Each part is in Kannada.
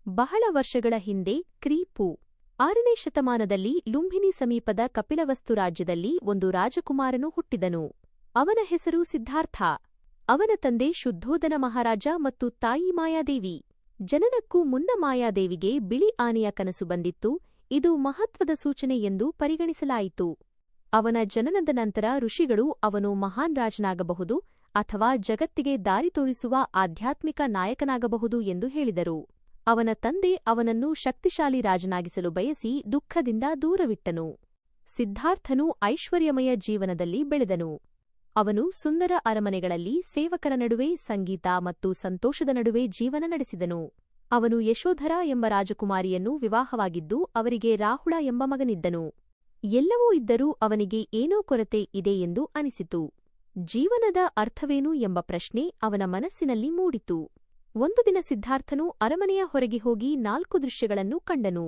ಬಹಳ ವರ್ಷಗಳ ಹಿಂದೆ ಕ್ರಿ.ಪೂ. 6ನೇ ಶತಮಾನದಲ್ಲಿ ಲುಂಬಿನಿ ಸಮೀಪದ ಕಪಿಲವಸ್ತು ರಾಜ್ಯದಲ್ಲಿ ಒಂದು ರಾಜಕುಮಾರನು ಹುಟ್ಟಿದನು. ಅವನ ಹೆಸರು ಸಿದ್ಧಾರ್ಥ. ಅವನ ತಂದೆ ಶುದ್ಧೋಧನ ಮಹಾರಾಜ ಮತ್ತು ತಾಯಿ ಮಾಯಾದೇವಿ. ಜನನಕ್ಕೂ ಮುನ್ನ ಮಾಯಾದೇವಿಗೆ ಬಿಳಿ ಆನೆಯ ಕನಸು ಬಂದಿತ್ತು. ಇದು ಮಹತ್ವದ ಸೂಚನೆ ಎಂದು ಪರಿಗಣಿಸಲಾಯಿತು. ಅವನ ಜನನದ ನಂತರ ಋಷಿಗಳು ಅವನು ಮಹಾನ್ ರಾಜನಾಗಬಹುದು ಅಥವಾ ಜಗತ್ತಿಗೆ ದಾರಿ ತೋರಿಸುವ ಆಧ್ಯಾತ್ಮಿಕ ನಾಯಕನಾಗಬಹುದು ಎಂದು ಹೇಳಿದರು. ಅವನ ತಂದೆ ಅವನನ್ನು ಶಕ್ತಿಶಾಲಿ ರಾಜನಾಗಿಸಲು ಬಯಸಿ ದುಃಖದಿಂದ ದೂರವಿಟ್ಟನು. ಸಿದ್ಧಾರ್ಥನು ಐಶ್ವರ್ಯಮಯ ಜೀವನದಲ್ಲಿ ಬೆಳೆದನು. ಅವನು ಸುಂದರ ಅರಮನೆಗಳಲ್ಲಿ ಸೇವಕರ ನಡುವೆ ಸಂಗೀತ ಮತ್ತು ಸಂತೋಷದ ನಡುವೆ ಜೀವನ ನಡೆಸಿದನು. ಅವನು ಯಶೋಧರ ಎಂಬ ರಾಜಕುಮಾರಿಯನ್ನು ವಿವಾಹವಾಗಿದ್ದು ಅವರಿಗೆ ರಾಹುಳ ಎಂಬ ಮಗನಿದ್ದನು. ಎಲ್ಲವೂ ಇದ್ದರೂ ಅವನಿಗೆ ಏನೋ ಕೊರತೆ ಇದೆ ಎಂದು ಅನಿಸಿತು. ಜೀವನದ ಅರ್ಥವೇನು ಎಂಬ ಪ್ರಶ್ನೆ ಅವನ ಮನಸ್ಸಿನಲ್ಲಿ ಮೂಡಿತು. ಒಂದು ದಿನ ಸಿದ್ಧಾರ್ಥನು ಅರಮನೆಯ ಹೊರಗೆ ಹೋಗಿ 4 ದೃಶ್ಯಗಳನ್ನು ಕಂಡನು.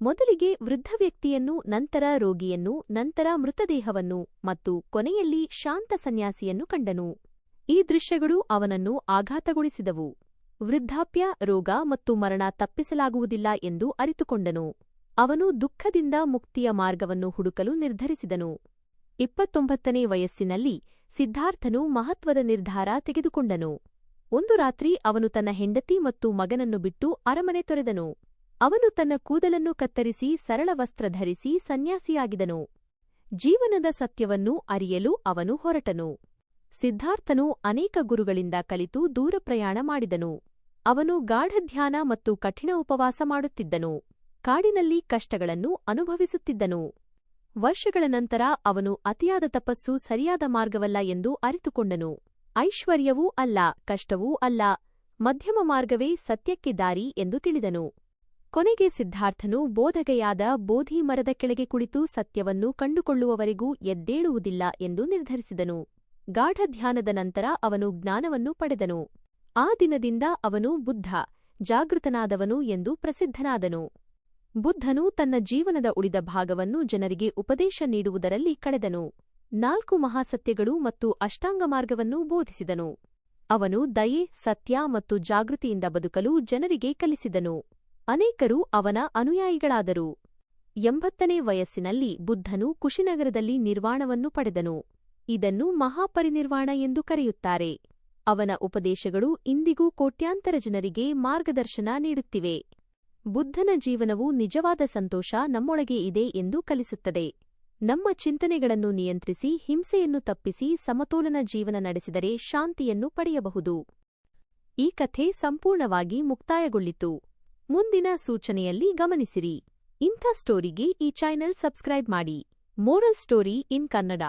ಮೊದಲಿಗೆ ವೃದ್ಧ ವ್ಯಕ್ತಿಯನ್ನು, ನಂತರ ರೋಗಿಯನ್ನು, ನಂತರ ಮೃತದೇಹವನ್ನು ಮತ್ತು ಕೊನೆಯಲ್ಲಿ ಶಾಂತ ಸನ್ಯಾಸಿಯನ್ನು ಕಂಡನು. ಈ ದೃಶ್ಯಗಳು ಅವನನ್ನು ಆಘಾತಗೊಳಿಸಿದವು. ವೃದ್ಧಾಪ್ಯ, ರೋಗ ಮತ್ತು ಮರಣ ತಪ್ಪಿಸಲಾಗುವುದಿಲ್ಲ ಎಂದು ಅರಿತುಕೊಂಡನು. ಅವನು ದುಃಖದಿಂದ ಮುಕ್ತಿಯ ಮಾರ್ಗವನ್ನು ಹುಡುಕಲು ನಿರ್ಧರಿಸಿದನು. 29ನೇ ವಯಸ್ಸಿನಲ್ಲಿ ಸಿದ್ಧಾರ್ಥನು ಮಹತ್ವದ ನಿರ್ಧಾರ ತೆಗೆದುಕೊಂಡನು. ಒಂದು ರಾತ್ರಿ ಅವನು ತನ್ನ ಹೆಂಡತಿ ಮತ್ತು ಮಗನನ್ನು ಬಿಟ್ಟು ಅರಮನೆ ತೊರೆದನು. ಅವನು ತನ್ನ ಕೂದಲನ್ನು ಕತ್ತರಿಸಿ ಸರಳ ವಸ್ತ್ರ ಧರಿಸಿ ಸನ್ಯಾಸಿಯಾಗಿದನು. ಜೀವನದ ಸತ್ಯವನ್ನು ಅರಿಯಲು ಅವನು ಹೊರಟನು. ಸಿದ್ಧಾರ್ಥನು ಅನೇಕ ಗುರುಗಳಿಂದ ಕಲಿತು ದೂರ ಪ್ರಯಾಣ ಮಾಡಿದನು. ಅವನು ಗಾಢಧ್ಯಾನ ಮತ್ತು ಕಠಿಣ ಉಪವಾಸ ಮಾಡುತ್ತಿದ್ದನು. ಕಾಡಿನಲ್ಲಿ ಕಷ್ಟಗಳನ್ನು ಅನುಭವಿಸುತ್ತಿದ್ದನು. ವರ್ಷಗಳ ನಂತರ ಅವನು ಅತಿಯಾದ ತಪಸ್ಸು ಸರಿಯಾದ ಮಾರ್ಗವಲ್ಲ ಎಂದು ಅರಿತುಕೊಂಡನು. ಐಶ್ವರ್ಯವೂ ಅಲ್ಲ, ಕಷ್ಟವೂ ಅಲ್ಲ, ಮಧ್ಯಮ ಮಾರ್ಗವೇ ಸತ್ಯಕ್ಕೆ ದಾರಿ ಎಂದು ತಿಳಿದನು. ಕೊನೆಗೆ ಸಿದ್ಧಾರ್ಥನು ಬೋಧಗೆಯಾದ ಬೋಧಿ ಮರದ ಕೆಳಗೆ ಕುಳಿತು ಸತ್ಯವನ್ನು ಕಂಡುಕೊಳ್ಳುವವರೆಗೂ ಎದ್ದೇಳುವುದಿಲ್ಲ ಎಂದು ನಿರ್ಧರಿಸಿದನು. ಗಾಢಧ್ಯಾನದ ನಂತರ ಅವನು ಜ್ಞಾನವನ್ನು ಪಡೆದನು. ಆ ದಿನದಿಂದ ಅವನು ಬುದ್ಧ, ಜಾಗೃತನಾದವನು ಎಂದು ಪ್ರಸಿದ್ಧನಾದನು. ಬುದ್ಧನು ತನ್ನ ಜೀವನದ ಉಳಿದ ಭಾಗವನ್ನು ಜನರಿಗೆ ಉಪದೇಶ ನೀಡುವುದರಲ್ಲಿ ಕಳೆದನು. 4 ಮಹಾಸತ್ಯಗಳು ಮತ್ತು ಅಷ್ಟಾಂಗ ಮಾರ್ಗವನ್ನು ಬೋಧಿಸಿದನು. ಅವನು ದಯೆ, ಸತ್ಯ ಮತ್ತು ಜಾಗೃತಿಯಿಂದ ಬದುಕಲು ಜನರಿಗೆ ಕಲಿಸಿದನು. ಅನೇಕರು ಅವನ ಅನುಯಾಯಿಗಳಾದರು. 80ನೇ ವಯಸ್ಸಿನಲ್ಲಿ ಬುದ್ಧನು ಕುಶಿನಗರದಲ್ಲಿ ನಿರ್ವಾಣವನ್ನು ಪಡೆದನು. ಇದನ್ನು ಮಹಾಪರಿನಿರ್ವಾಣ ಎಂದು ಕರೆಯುತ್ತಾರೆ. ಅವನ ಉಪದೇಶಗಳು ಇಂದಿಗೂ ಕೋಟ್ಯಾಂತರ ಜನರಿಗೆ ಮಾರ್ಗದರ್ಶನ ನೀಡುತ್ತಿವೆ. ಬುದ್ಧನ ಜೀವನವು ನಿಜವಾದ ಸಂತೋಷ ನಮ್ಮೊಳಗೆ ಇದೆ ಎಂದು ಕಲಿಸುತ್ತದೆ. ನಮ್ಮ ಚಿಂತನೆಗಳನ್ನು ನಿಯಂತ್ರಿಸಿ, ಹಿಂಸೆಯನ್ನು ತಪ್ಪಿಸಿ ಸಮತೋಲನ ಜೀವನ ನಡೆಸಿದರೆ ಶಾಂತಿಯನ್ನು ಪಡೆಯಬಹುದು. ಈ ಕಥೆ ಸಂಪೂರ್ಣವಾಗಿ ಮುಕ್ತಾಯಗೊಳ್ಳಿತು. ಮುಂದಿನ ಸೂಚನೆಯಲ್ಲಿ ಗಮನಿಸಿರಿ. ಇಂಥ ಸ್ಟೋರಿಗೆ ಈ ಚಾನೆಲ್ ಸಬ್ಸ್ಕ್ರೈಬ್ ಮಾಡಿ. Moral story in Kannada.